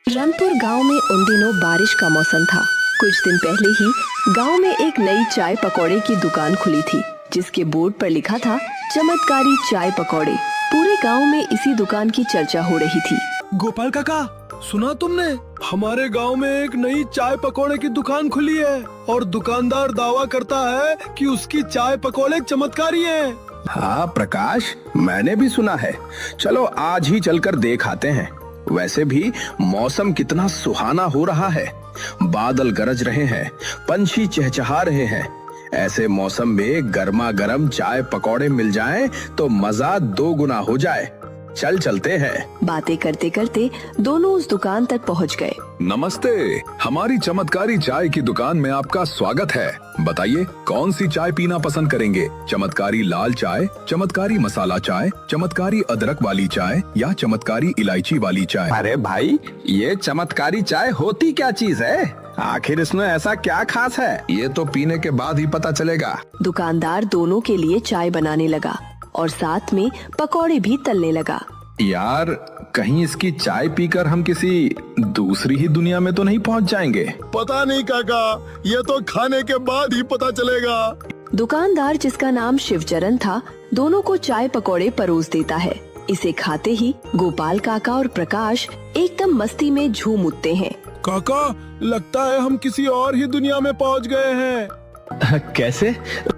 रंगपुर गांव में उन दिनों बारिश का मौसम था। कुछ दिन पहले ही गांव में एक नई चाय पकौड़े की दुकान खुली थी, जिसके बोर्ड पर लिखा था चमत्कारी चाय पकौड़े। पूरे गांव में इसी दुकान की चर्चा हो रही थी। गोपाल काका, सुना तुमने? हमारे गांव में एक नई चाय पकौड़े की दुकान खुली है और दुकानदार दावा करता है कि उसकी चाय पकौड़े चमत्कारी हैं। हाँ प्रकाश, मैंने भी सुना है। चलो आज ही चलकर देख आते हैं। वैसे भी मौसम कितना सुहाना हो रहा है, बादल गरज रहे हैं, पंछी चहचहा रहे हैं। ऐसे मौसम में गर्मा गर्म चाय पकौड़े मिल जाएं तो मजा दो गुना हो जाए। चलते हैं। बातें करते करते दोनों उस दुकान तक पहुंच गए। नमस्ते, हमारी चमत्कारी चाय की दुकान में आपका स्वागत है। बताइए कौन सी चाय पीना पसंद करेंगे? चमत्कारी लाल चाय, चमत्कारी मसाला चाय, चमत्कारी अदरक वाली चाय या चमत्कारी इलायची वाली चाय? अरे भाई, ये चमत्कारी चाय होती क्या चीज है? आखिर इसमें ऐसा क्या खास है? ये तो पीने के बाद ही पता चलेगा। दुकानदार दोनों के लिए चाय बनाने लगा और साथ में पकौड़े भी तलने लगा। यार, कहीं इसकी चाय पीकर हम किसी दूसरी ही दुनिया में तो नहीं पहुंच जाएंगे? पता नहीं काका, ये तो खाने के बाद ही पता चलेगा। दुकानदार, जिसका नाम शिवचरण था, दोनों को चाय पकौड़े परोस देता है। इसे खाते ही गोपाल काका और प्रकाश एकदम मस्ती में झूम उठते हैं। काका, लगता है हम किसी और ही दुनिया में पहुंच गए हैं। कैसे?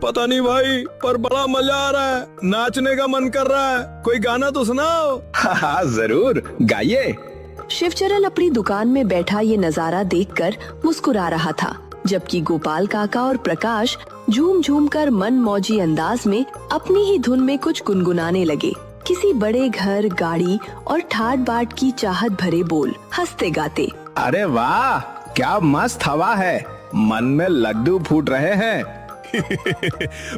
पता नहीं भाई, पर बड़ा मजा आ रहा है। नाचने का मन कर रहा है। कोई गाना तो सुनाओ। हाँ जरूर, गाइए। शिवचरण अपनी दुकान में बैठा ये नजारा देखकर मुस्कुरा रहा था, जबकि गोपाल काका और प्रकाश झूम झूम कर मन मौजी अंदाज में अपनी ही धुन में कुछ गुनगुनाने लगे। किसी बड़े घर, गाड़ी और ठाट बाट की चाहत भरे बोल, हंसते गाते। अरे वाह, क्या मस्त हवा है। मन में लड्डू फूट रहे हैं।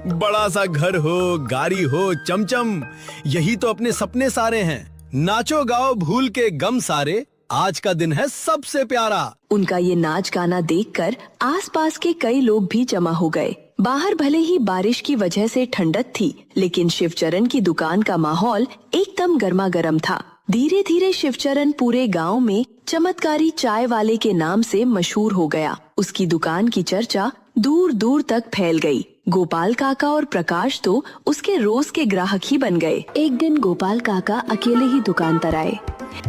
बड़ा सा घर हो, गाड़ी हो, चमचम, यही तो अपने सपने सारे हैं। नाचो गाओ भूल के गम सारे, आज का दिन है सबसे प्यारा। उनका ये नाच गाना देखकर आसपास के कई लोग भी जमा हो गए। बाहर भले ही बारिश की वजह से ठंडक थी, लेकिन शिवचरण की दुकान का माहौल एकदम गर्मा गर्म था। धीरे धीरे शिवचरण पूरे गांव में चमत्कारी चाय वाले के नाम से मशहूर हो गया। उसकी दुकान की चर्चा दूर दूर तक फैल गई। गोपाल काका और प्रकाश तो उसके रोज के ग्राहक ही बन गए। एक दिन गोपाल काका अकेले ही दुकान पर आए।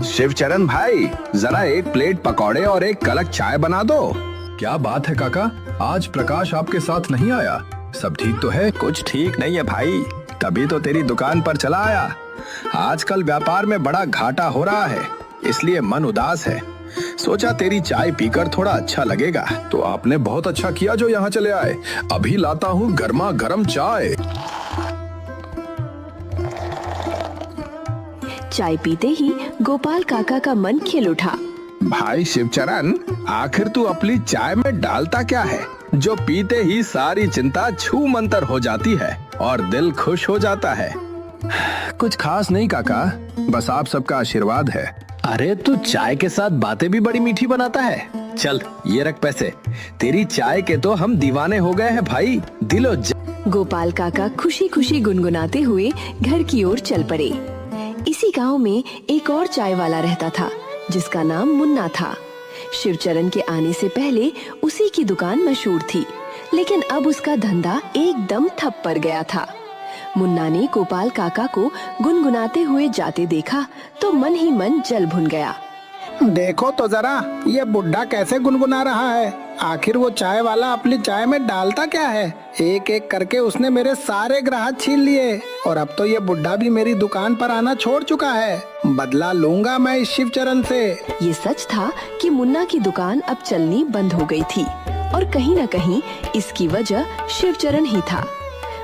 शिवचरण भाई, जरा एक प्लेट पकौड़े और एक कलक चाय बना दो। क्या बात है काका, आज प्रकाश आपके साथ नहीं आया? सब ठीक तो है? कुछ ठीक नहीं है भाई, तभी तो तेरी दुकान पर चला आया। आजकल व्यापार में बड़ा घाटा हो रहा है, इसलिए मन उदास है। सोचा तेरी चाय पीकर थोड़ा अच्छा लगेगा। तो आपने बहुत अच्छा किया जो यहाँ चले आए। अभी लाता हूँ गर्मा गर्म चाय। चाय पीते ही गोपाल काका का मन खिल उठा। भाई शिवचरण, आखिर तू अपनी चाय में डालता क्या है जो पीते ही सारी चिंता छू मंतर हो जाती है और दिल खुश हो जाता है? कुछ खास नहीं काका, बस आप सबका आशीर्वाद है। अरे तू चाय के साथ बातें भी बड़ी मीठी बनाता है। चल ये रख पैसे, तेरी चाय के तो हम दीवाने हो गए हैं भाई। दिलो गोपाल काका खुशी खुशी गुनगुनाते हुए घर की ओर चल पड़े। इसी गांव में एक और चाय वाला रहता था, जिसका नाम मुन्ना था। शिवचरण के आने से पहले उसी की दुकान मशहूर थी, लेकिन अब उसका धंधा एकदम ठप पड़ गया था। मुन्ना ने गोपाल काका को गुनगुनाते हुए जाते देखा तो मन ही मन जल भुन गया। देखो तो जरा, ये बुढ़ा कैसे गुनगुना रहा है। आखिर वो चाय वाला अपनी चाय में डालता क्या है? एक एक करके उसने मेरे सारे ग्राहक छीन लिए और अब तो ये बुढ़ा भी मेरी दुकान पर आना छोड़ चुका है। बदला लूंगा मैं इस शिवचरण से। ये सच था कि मुन्ना की दुकान अब चलनी बंद हो गई थी और कहीं न कहीं इसकी वजह शिवचरण ही था।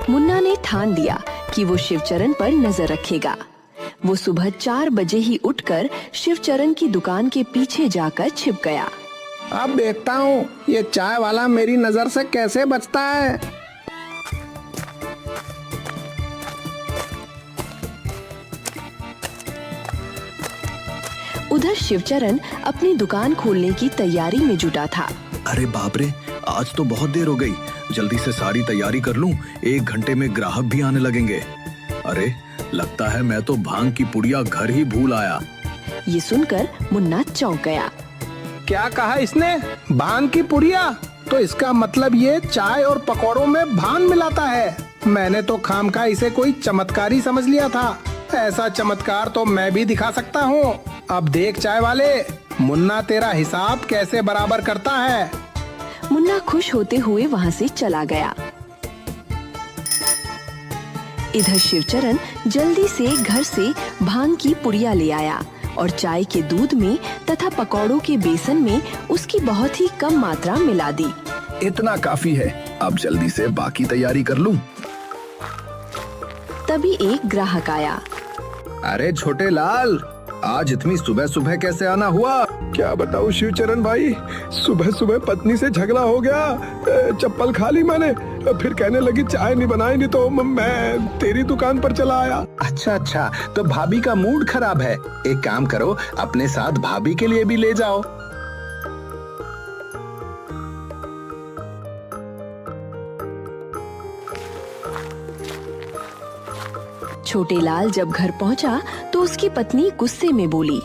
मुन्ना ने ठान लिया कि वो शिवचरण पर नजर रखेगा। वो सुबह 4 बजे ही उठकर शिवचरण की दुकान के पीछे जाकर छिप गया। अब देखता हूँ ये चाय वाला मेरी नजर से कैसे बचता है। उधर शिवचरण अपनी दुकान खोलने की तैयारी में जुटा था। अरे बाप रे, आज तो बहुत देर हो गई। जल्दी से सारी तैयारी कर लूं, 1 घंटे में ग्राहक भी आने लगेंगे। अरे लगता है मैं तो भांग की पुड़िया घर ही भूल आया। ये सुनकर मुन्ना चौंक गया। क्या कहा इसने? भांग की पुड़िया? तो इसका मतलब ये चाय और पकौड़ों में भांग मिलाता है। मैंने तो खामखा इसे कोई चमत्कारी समझ लिया था। ऐसा चमत्कार तो मैं भी दिखा सकता हूँ। अब देख चाय वाले, मुन्ना तेरा हिसाब कैसे बराबर करता है। मुन्ना खुश होते हुए वहाँ से चला गया। इधर शिवचरण जल्दी से घर से भांग की पुड़िया ले आया और चाय के दूध में तथा पकौड़ों के बेसन में उसकी बहुत ही कम मात्रा मिला दी। इतना काफी है, अब जल्दी से बाकी तैयारी कर लूं। तभी एक ग्राहक आया। अरे छोटे लाल, आज इतनी सुबह सुबह कैसे आना हुआ? क्या बताऊं शिवचरण भाई, सुबह सुबह पत्नी से झगड़ा हो गया। चप्पल खा ली मैंने, फिर कहने लगी चाय नहीं बनाएंगी, तो मैं तेरी दुकान पर चला आया। अच्छा, तो भाभी का मूड खराब है। एक काम करो, अपने साथ भाभी के लिए भी ले जाओ। छोटे लाल जब घर पहुंचा तो उसकी पत्नी गुस्से में बोली,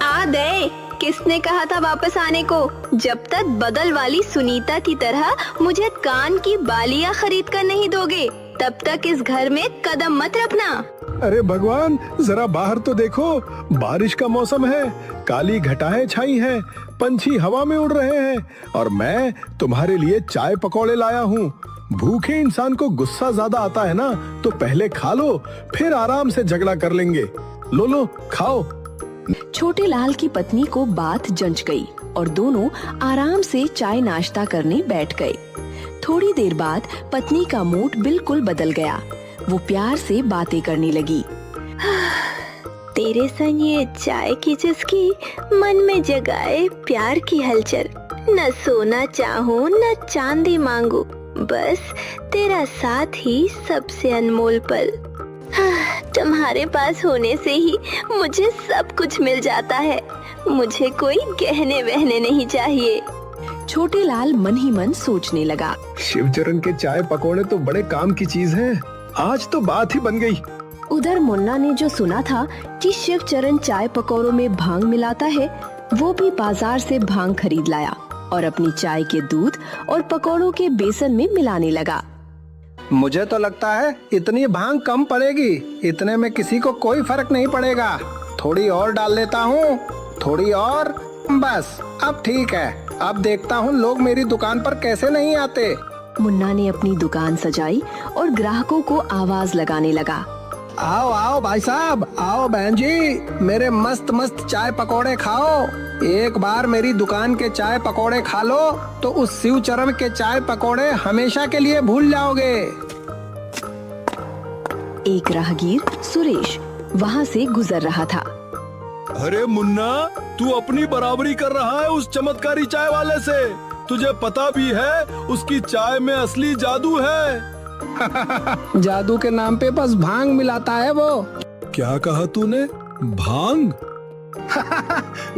आ दे, किसने कहा था वापस आने को? जब तक बगल वाली सुनीता की तरह मुझे कान की बालियां खरीद कर नहीं दोगे, तब तक इस घर में कदम मत रखना। अरे भगवान, जरा बाहर तो देखो, बारिश का मौसम है, काली घटाएं छाई हैं, पंछी हवा में उड़ रहे हैं और मैं तुम्हारे लिए चाय पकौड़े लाया हूँ। भूखे इंसान को गुस्सा ज्यादा आता है ना, तो पहले खा लो, फिर आराम से झगड़ा कर लेंगे। लो खाओ। छोटे लाल की पत्नी को बात जंच गई और दोनों आराम से चाय नाश्ता करने बैठ गए। थोड़ी देर बाद पत्नी का मूड बिल्कुल बदल गया। वो प्यार से बातें करने लगी। तेरे संग ये चाय की चुस्की मन में जगाए प्यार की हलचल। न सोना चाहूं न चांदी मांगू, बस तेरा साथ ही सबसे अनमोल पल। तुम्हारे पास होने से ही मुझे सब कुछ मिल जाता है। मुझे कोई गहने वहने नहीं चाहिए। छोटे लाल मन ही मन सोचने लगा। शिवचरण के चाय पकौड़े तो बड़े काम की चीज हैं। आज तो बात ही बन गई। उधर मुन्ना ने जो सुना था कि शिवचरण चाय पकौड़ों में भांग मिलाता है, वो भी बाजार से भांग खरीद लाया और अपनी चाय के दूध और पकौड़ों के बेसन में मिलाने लगा। मुझे तो लगता है इतनी भांग कम पड़ेगी। इतने में किसी को कोई फर्क नहीं पड़ेगा। थोड़ी और डाल लेता हूँ, थोड़ी और, बस अब ठीक है। अब देखता हूँ लोग मेरी दुकान पर कैसे नहीं आते। मुन्ना ने अपनी दुकान सजाई और ग्राहकों को आवाज लगाने लगा। आओ आओ भाई साहब, आओ बहन जी, मेरे मस्त मस्त चाय पकौड़े खाओ। एक बार मेरी दुकान के चाय पकौड़े खा लो तो उस शिवचरण के चाय पकौड़े हमेशा के लिए भूल जाओगे। एक राहगीर सुरेश वहाँ से गुजर रहा था। अरे मुन्ना, तू अपनी बराबरी कर रहा है उस चमत्कारी चाय वाले से। तुझे पता भी है उसकी चाय में असली जादू है। जादू के नाम पे बस भांग मिलाता है वो। क्या कहा तूने? भांग?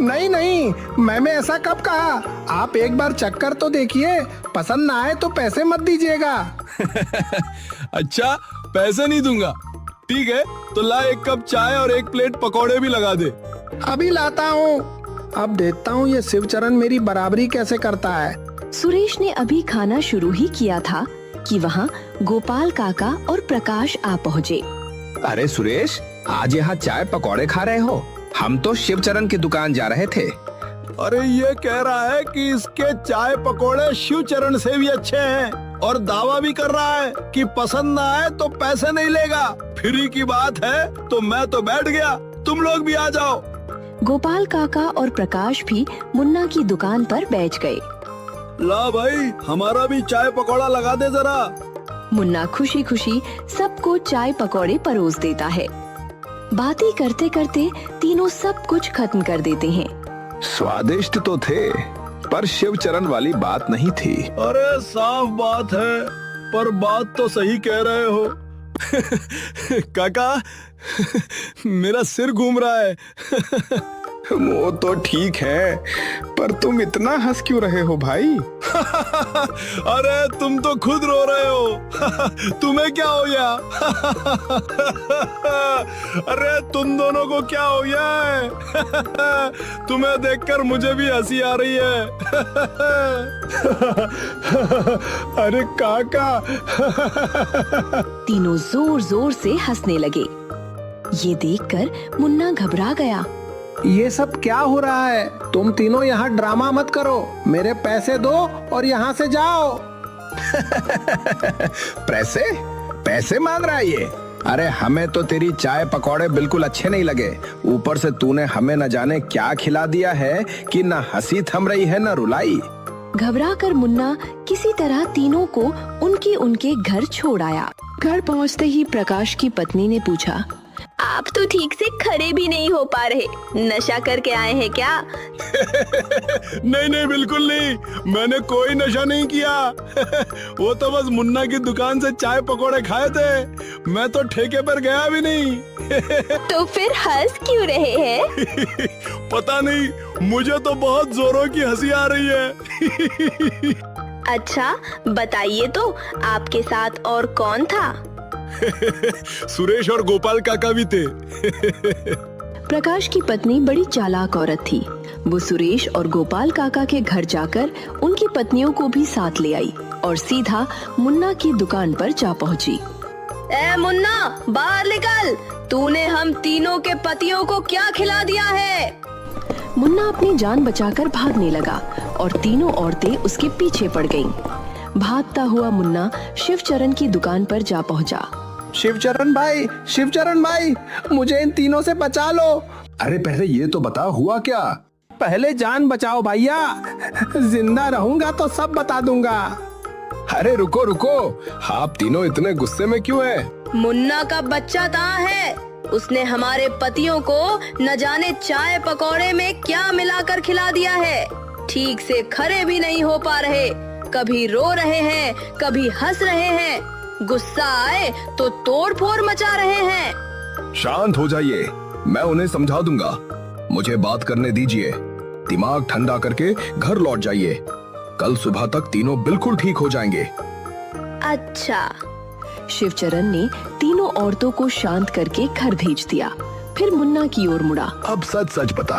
नहीं, मैंने ऐसा कब कहा? आप एक बार चक्कर तो देखिए, पसंद ना आए तो पैसे मत दीजिएगा। अच्छा, पैसे नहीं दूंगा। ठीक है, तो ला एक कप चाय और एक प्लेट पकौड़े भी लगा दे। अभी लाता हूँ। अब देखता हूँ ये शिवचरण मेरी बराबरी कैसे करता है। सुरेश ने अभी खाना शुरू ही किया था कि वहाँ गोपाल काका और प्रकाश आ पहुँचे। अरे सुरेश, आज यहाँ चाय पकौड़े खा रहे हो? हम तो शिवचरण की दुकान जा रहे थे। अरे ये कह रहा है कि इसके चाय पकौड़े शिवचरण से भी अच्छे हैं और दावा भी कर रहा है कि पसंद ना आए तो पैसे नहीं लेगा। फ्री की बात है तो मैं तो बैठ गया, तुम लोग भी आ जाओ। गोपाल काका और प्रकाश भी मुन्ना की दुकान पर बैठ गए। ला भाई, हमारा भी चाय पकौड़ा लगा दे जरा। मुन्ना खुशी खुशी सबको चाय पकौड़े परोस देता है। बातें करते करते तीनों सब कुछ खत्म कर देते हैं। स्वादिष्ट तो थे, पर शिवचरण वाली बात नहीं थी। अरे साफ बात है, पर बात तो सही कह रहे हो। काका, मेरा सिर घूम रहा है। वो तो ठीक है, पर तुम इतना हंस क्यों रहे हो भाई? अरे तुम तो खुद रो रहे हो। तुम्हें क्या हो गया? अरे तुम दोनों को क्या हो गया है? तुम्हें देखकर मुझे भी हंसी आ रही है। अरे काका। तीनों जोर जोर से हंसने लगे। ये देखकर मुन्ना घबरा गया। ये सब क्या हो रहा है? तुम तीनों यहाँ ड्रामा मत करो, मेरे पैसे दो और यहाँ से जाओ। पैसे पैसे मांग रहा है ये? अरे हमें तो तेरी चाय पकौड़े बिल्कुल अच्छे नहीं लगे। ऊपर से तूने हमें न जाने क्या खिला दिया है कि न हंसी थम रही है न रुलाई। घबरा कर मुन्ना किसी तरह तीनों को उनके घर छोड़ आया। घर पहुंचते ही प्रकाश की पत्नी ने पूछा, आप तो ठीक से खड़े भी नहीं हो पा रहे, नशा करके आए हैं क्या? नहीं नहीं बिल्कुल नहीं, मैंने कोई नशा नहीं किया। वो तो बस मुन्ना की दुकान से चाय पकौड़े खाए थे, मैं तो ठेके पर गया भी नहीं। तो फिर हंस क्यों रहे हैं? पता नहीं, मुझे तो बहुत जोरों की हंसी आ रही है। अच्छा बताइए तो, आपके साथ और कौन था? सुरेश और गोपाल काका भी थे। प्रकाश की पत्नी बड़ी चालाक औरत थी। वो सुरेश और गोपाल काका के घर जाकर उनकी पत्नियों को भी साथ ले आई और सीधा मुन्ना की दुकान पर जा पहुंची। ए मुन्ना, बाहर निकल, तूने हम तीनों के पतियों को क्या खिला दिया है? मुन्ना अपनी जान बचाकर भागने लगा और तीनों औरतें उसके पीछे पड़ गईं। भागता हुआ मुन्ना शिवचरण की दुकान पर जा पहुंचा। शिवचरण भाई, मुझे इन तीनों से बचा लो। अरे पहले ये तो बता, हुआ क्या? पहले जान बचाओ भैया, जिंदा रहूंगा तो सब बता दूंगा। अरे रुको रुको, आप तीनों इतने गुस्से में क्यों हैं? मुन्ना का बच्चा कहाँ है? उसने हमारे पतियों को न जाने चाय पकौड़े में क्या मिलाकर खिला दिया है। ठीक से खड़े भी नहीं हो पा रहे, कभी रो रहे हैं, कभी हंस रहे हैं, गुस्सा आए तो तोड़ फोड़ मचा रहे हैं। शांत हो जाइए, मैं उन्हें समझा दूंगा। मुझे बात करने दीजिए। दिमाग ठंडा करके घर लौट जाइए। कल सुबह तक तीनों बिल्कुल ठीक हो जाएंगे। अच्छा। शिवचरण ने तीनों औरतों को शांत करके घर भेज दिया। फिर मुन्ना की ओर मुड़ा। अब सच सच बता,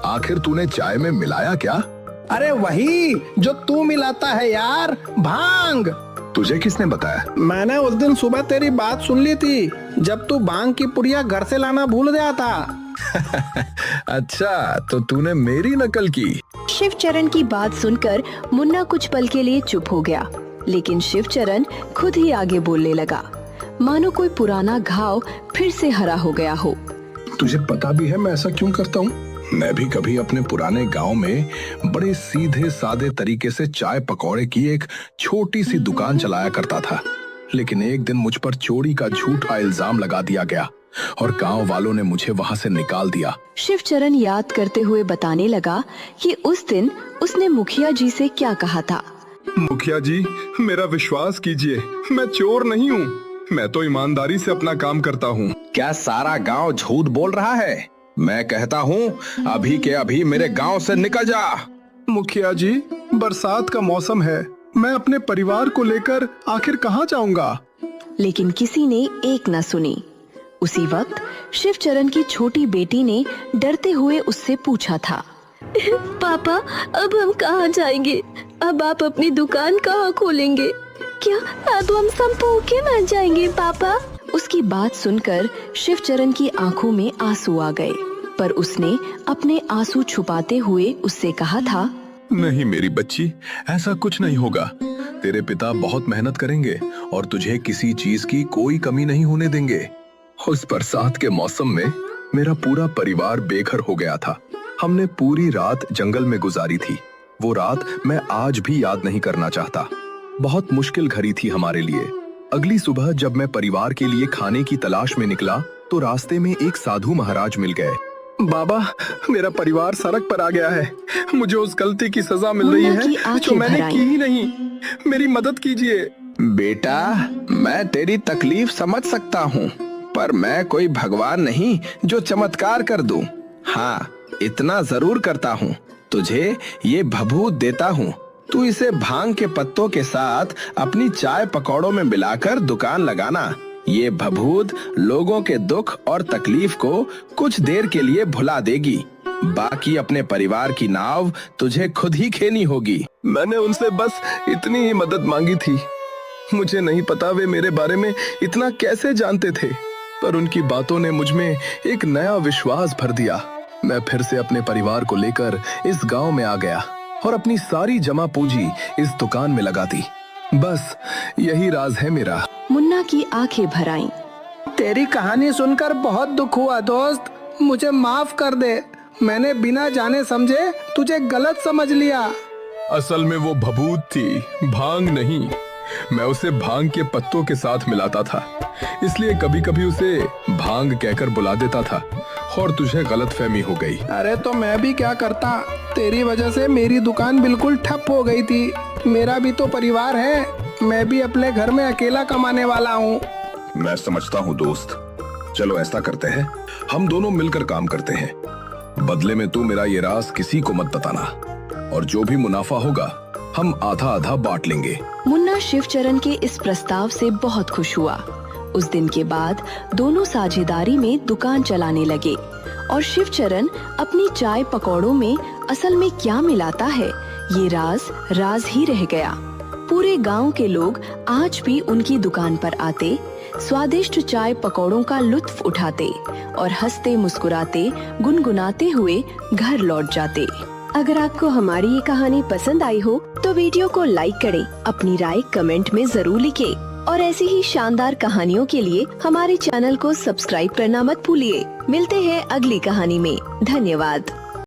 आखिर तूने चाय में मिलाया क्या? अरे वही जो तू मिलाता है यार, भांग। तुझे किसने बताया? मैंने उस दिन सुबह तेरी बात सुन ली थी, जब तू भांग की पुड़िया घर से लाना भूल गया था। अच्छा, तो तूने मेरी नकल की। शिवचरण की बात सुनकर मुन्ना कुछ पल के लिए चुप हो गया, लेकिन शिवचरण खुद ही आगे बोलने लगा, मानो कोई पुराना घाव फिर से हरा हो गया हो। तुझे पता भी है मैं ऐसा क्यों करता हूँ? मैं भी कभी अपने पुराने गांव में बड़े सीधे सादे तरीके से चाय पकौड़े की एक छोटी सी दुकान चलाया करता था, लेकिन एक दिन मुझ पर चोरी का झूठा इल्जाम लगा दिया गया और गांव वालों ने मुझे वहां से निकाल दिया। शिवचरण याद करते हुए बताने लगा कि उस दिन उसने मुखिया जी से क्या कहा था। मुखिया जी, मेरा विश्वास कीजिए, मैं चोर नहीं हूँ, मैं तो ईमानदारी से अपना काम करता हूँ। क्या सारा गांव झूठ बोल रहा है? मैं कहता हूँ अभी के अभी मेरे गांव से निकल जा। मुखिया जी, बरसात का मौसम है, मैं अपने परिवार को लेकर आखिर कहाँ जाऊंगा? लेकिन किसी ने एक न सुनी। उसी वक्त शिवचरण की छोटी बेटी ने डरते हुए उससे पूछा था, पापा, अब हम कहाँ जाएंगे? अब आप अपनी दुकान कहाँ खोलेंगे? क्या अब हम सब भूखे मर जाएंगे पापा? उसकी बात सुनकर शिवचरण की आंखों में आंसू आ गए, पर उसने अपने आंसू छुपाते हुए उससे कहा था, नहीं मेरी बच्ची, ऐसा कुछ नहीं होगा। तेरे पिता बहुत मेहनत करेंगे और तुझे किसी चीज की कोई कमी नहीं होने देंगे। उस बरसात के मौसम में मेरा पूरा परिवार बेघर हो गया था। हमने पूरी रात जंगल में गुजारी थी। वो रात मैं आज भी याद नहीं करना चाहता। बहुत मुश्किल घड़ी थी हमारे लिए। अगली सुबह जब मैं परिवार के लिए खाने की तलाश में निकला तो रास्ते में एक साधु महाराज मिल गए। बाबा, मेरा परिवार सड़क पर आ गया है, मुझे उस गलती की सजा मिल रही है जो मैंने की ही नहीं, मेरी मदद कीजिए। बेटा, मैं तेरी तकलीफ समझ सकता हूँ, पर मैं कोई भगवान नहीं जो चमत्कार कर दूं। हाँ, इतना जरूर करता हूँ, तुझे ये भभूत देता हूँ। तू इसे भांग के पत्तों के साथ अपनी चाय पकौड़ों में मिलाकर दुकान लगाना। ये भभूत लोगों के दुख और तकलीफ को कुछ देर के लिए भुला देगी। बाकी अपने परिवार की नाव तुझे खुद ही खेनी होगी। मैंने उनसे बस इतनी ही मदद मांगी थी। मुझे नहीं पता वे मेरे बारे में इतना कैसे जानते थे, पर उनकी बातों ने मुझ में एक नया विश्वास भर दिया। मैं फिर से अपने परिवार को लेकर इस गांव में आ गया और अपनी सारी जमा पूंजी इस दुकान में लगा दी। बस यही राज है मेरा। मुन्ना की आंखें भर आईं। तेरी कहानी सुनकर बहुत दुख हुआ दोस्त, मुझे माफ कर दे। मैंने बिना जाने समझे तुझे गलत समझ लिया। असल में वो भभूत थी, भांग नहीं। मैं उसे भांग के पत्तों के साथ मिलाता था, इसलिए कभी कभी उसे भांग कहकर बुला देता था और तुझे गलतफहमी हो गई। अरे तो मैं भी क्या करता, तेरी वजह से मेरी दुकान बिल्कुल ठप हो गई थी। मेरा भी तो परिवार है, मैं भी अपने घर में अकेला कमाने वाला हूँ। मैं समझता हूँ दोस्त। चलो ऐसा करते हैं, हम दोनों मिलकर काम करते हैं। बदले में तू मेरा ये राज किसी को मत बताना, और जो भी मुनाफा होगा हम आधा आधा बांट लेंगे। मुन्ना शिवचरण के इस प्रस्ताव से बहुत खुश हुआ। उस दिन के बाद दोनों साझेदारी में दुकान चलाने लगे और शिवचरण अपनी चाय पकौड़ों में असल में क्या मिलाता है, ये राज ही रह गया। पूरे गांव के लोग आज भी उनकी दुकान पर आते, स्वादिष्ट चाय पकौड़ों का लुत्फ उठाते और हंसते मुस्कुराते गुनगुनाते हुए घर लौट जाते। अगर आपको हमारी ये कहानी पसंद आई हो तो वीडियो को लाइक करें, अपनी राय कमेंट में जरूर लिखें और ऐसी ही शानदार कहानियों के लिए हमारे चैनल को सब्सक्राइब करना मत भूलिए। मिलते हैं अगली कहानी में। धन्यवाद।